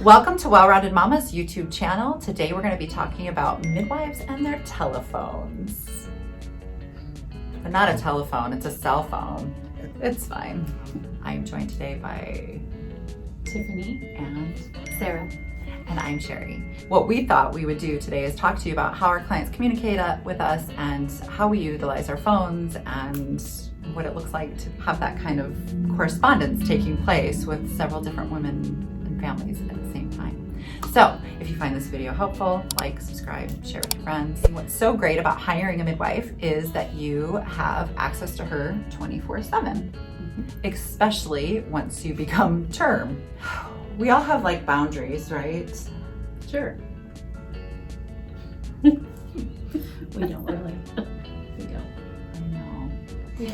Welcome to Well Rounded Mommas YouTube channel. Today we're going to be talking about midwives and their telephones. But not a telephone, it's a cell phone. It's fine. I am joined today by Tiffany and Sarah. And I'm Sherry. What we thought we would do today is talk to you about how our clients communicate with us and how we utilize our phones and what it looks like to have that kind of correspondence taking place with several different women and families at the same time. So if you find this video helpful, like, subscribe, share with your friends. What's so great about hiring a midwife is that you have access to her 24/7, especially once you become term. We all have like boundaries, right? Sure. We don't really. We don't. I know.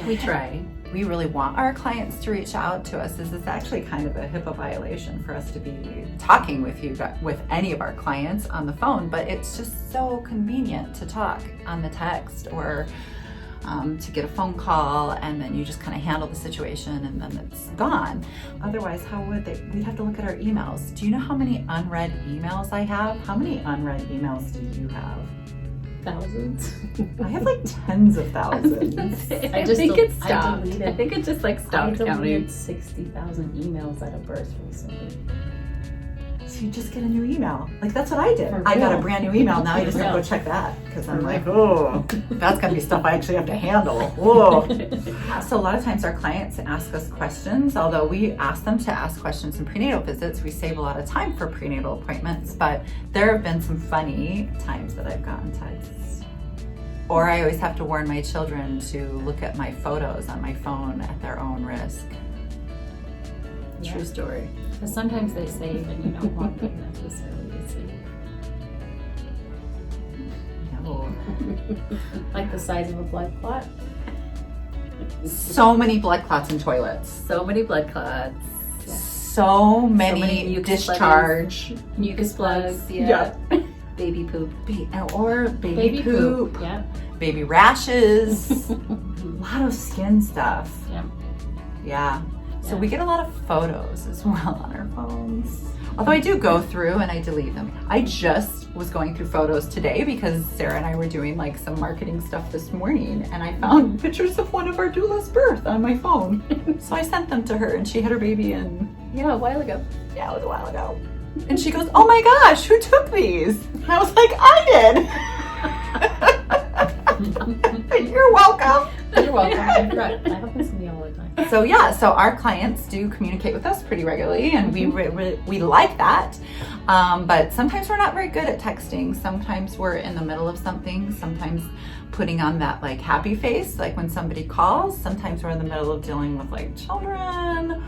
We try. We really want our clients to reach out to us. This is actually kind of a HIPAA violation for us to be talking with you, with any of our clients on the phone, but it's just so convenient to talk on the text or to get a phone call, and then you just kind of handle the situation and then it's gone. Otherwise, how would they? We'd have to look at our emails. Do you know how many unread emails I have? How many unread emails do you have? Thousands. I have like tens of thousands. I think it stopped. I think it just like stopped I counting. deleted 60,000 emails at a birth recently. So you just get a new email. Like that's what I did. For I got a real. brand new email. Now I just have to go check that because I'm like, oh, that's gonna be stuff I actually have to handle. Whoa. So a lot of times our clients ask us questions. Although we ask them to ask questions in prenatal visits, we save a lot of time for prenatal appointments. But there have been some funny times that I've gotten texts. Or I always have to warn my children to look at my photos on my phone at their own risk. Yeah. True story. Because sometimes they save and you don't want them necessarily to see. No. Like the size of a blood clot. So many blood clots in toilets. So many blood clots. Yeah. So many mucus discharge. Mucus plugs. Yeah. Baby poop. Or baby poop. Yeah. Baby rashes. A lot of skin stuff. Yeah. Yeah. So Yeah. we get a lot of photos as well on our phones. Although I do go through and I delete them. I just was going through photos today because Sarah and I were doing like some marketing stuff this morning and I found pictures of one of our doula's birth on my phone. So I sent them to her and she had her baby in, Yeah, a while ago. yeah, it was a while ago. And she goes, oh my gosh, who took these? And I was like, I did. You're welcome. You're welcome. That happens to me all the time. So yeah, so our clients do communicate with us pretty regularly and we like that. But sometimes we're not very good at texting. Sometimes we're in the middle of something. Sometimes putting on that like happy face, like when somebody calls. Sometimes we're in the middle of dealing with like children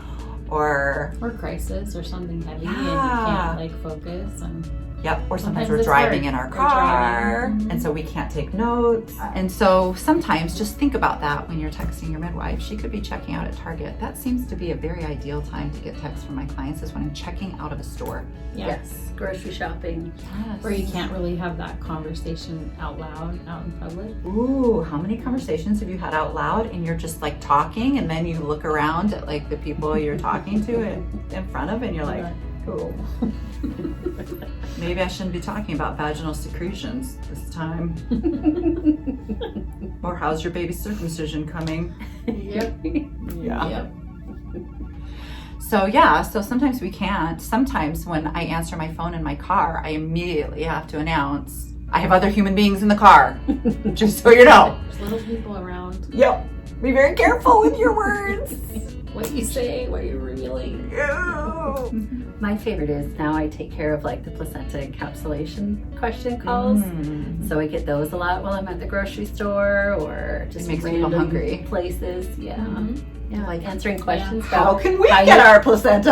or crisis or something heavy and you Yeah. can't like focus and yep, or sometimes Sometimes we're it's driving hard. in our We're car, driving. and so we can't take notes. And so sometimes just think about that when you're texting your midwife. She could be checking out at Target. That seems to be a very ideal time to get texts from my clients is when I'm checking out of a store. yes, grocery shopping. Yes. Where you can't really have that conversation out loud, out in public. Ooh, how many conversations have you had out loud and you're just like talking and then you look around at like the people you're talking to in front of and you're like, oh, maybe I shouldn't be talking about vaginal secretions this time. Or how's your baby's circumcision coming? Yep. Yeah. Yep. So yeah, so sometimes we can't. Sometimes when I answer my phone in my car, I immediately have to announce I have other human beings in the car, just so you know. There's little people around. Yep. Be very careful with your words. What you say, what you're revealing. My favorite is now I take care of like the placenta encapsulation question calls. So I get those a lot while I'm at the grocery store or just It makes me feel random hungry. places. Yeah. Mhm. Yeah, like answering questions How about can we how get you- our placenta?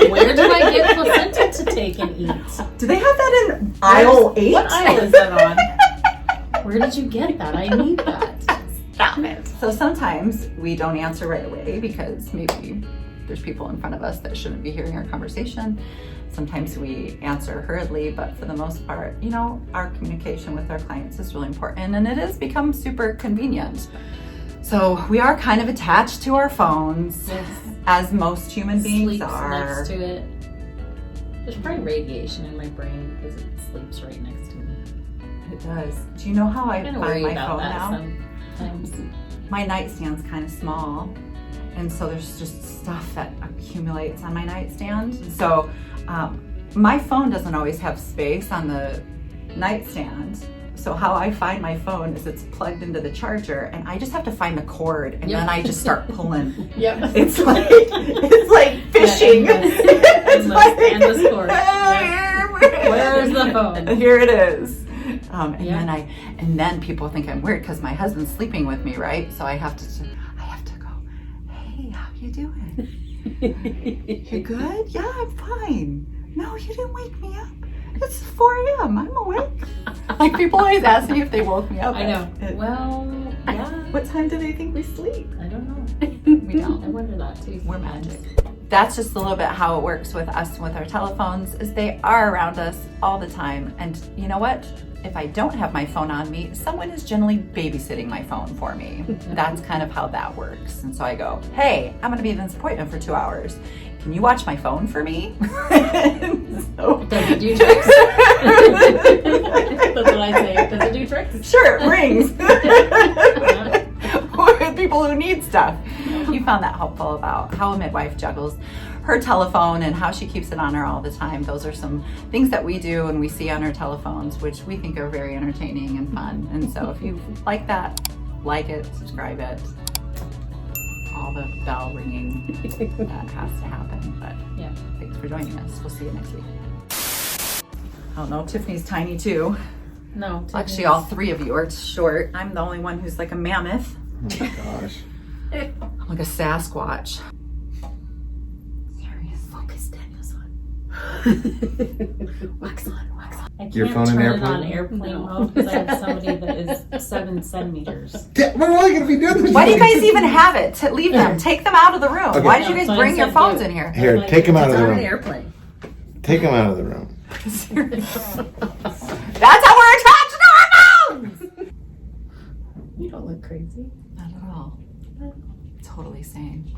Where do I get placenta to take and eat? Do they have that in aisle 8? What aisle is that on? Where did you get that? I need that. Stop it. So sometimes we don't answer right away because maybe there's people in front of us that shouldn't be hearing our conversation. Sometimes we answer hurriedly, but for the most part, you know, our communication with our clients is really important and it has become super convenient. So we are kind of attached to our phones, Yes. as most human beings Sleeps are. next to it. There's probably radiation in my brain because it sleeps right next to me. It does. Do you know how I I kind of find worry my about phone that now? sometimes. My nightstand's kind of small, and so there's just stuff that accumulates on my nightstand. So my phone doesn't always have space on the nightstand. So how I find my phone is it's plugged into the charger, and I just have to find the cord, and then I just start pulling. Yep. It's like fishing. Yeah, endless cord. Where's the phone? Here it is. And then people think I'm weird because my husband's sleeping with me, right? So I have to go, hey, how you doing? You good? Yeah, I'm fine. No, you didn't wake me up. It's 4 a.m. I'm awake. Like people always ask me if they woke me up. I know. Well, yeah. What time do they think we sleep? I don't know. We don't. I wonder that too. We're magic. That's just a little bit how it works with us with our telephones, is they are around us all the time. And you know what? If I don't have my phone on me, someone is generally babysitting my phone for me. That's kind of how that works. And so I go, hey, I'm gonna be in this appointment for 2 hours. Can you watch my phone for me? So, Does it do tricks? That's what I say. Does it do tricks? sure, it rings. For people who need stuff. You found that helpful about how a midwife juggles her telephone and how she keeps it on her all the time. Those are some things that we do and we see on our telephones, which we think are very entertaining and fun. And so if you like that, like it, subscribe it. All the bell ringing that has to happen. But Yeah. thanks for joining us. We'll see you next week. I don't know, Tiffany's tiny too. No. Actually, all three of you are short. I'm the only one who's like a mammoth. Oh my gosh. I'm like a Sasquatch. Serious. Focus, Daniel's on. Wax on, wax on. I can't Your phone in turn it airplane? on airplane mode because I have somebody that is 7 centimeters. We're only gonna be doing this. Why do you guys even have it? Leave them. Take them out of the room. Okay. Why did you guys That's bring what I your said, phones do. in here? Here, take them out of the room. airplane. Take them out of the room. That's how we're attached to our phones! You don't look crazy. Not at all. Totally sane.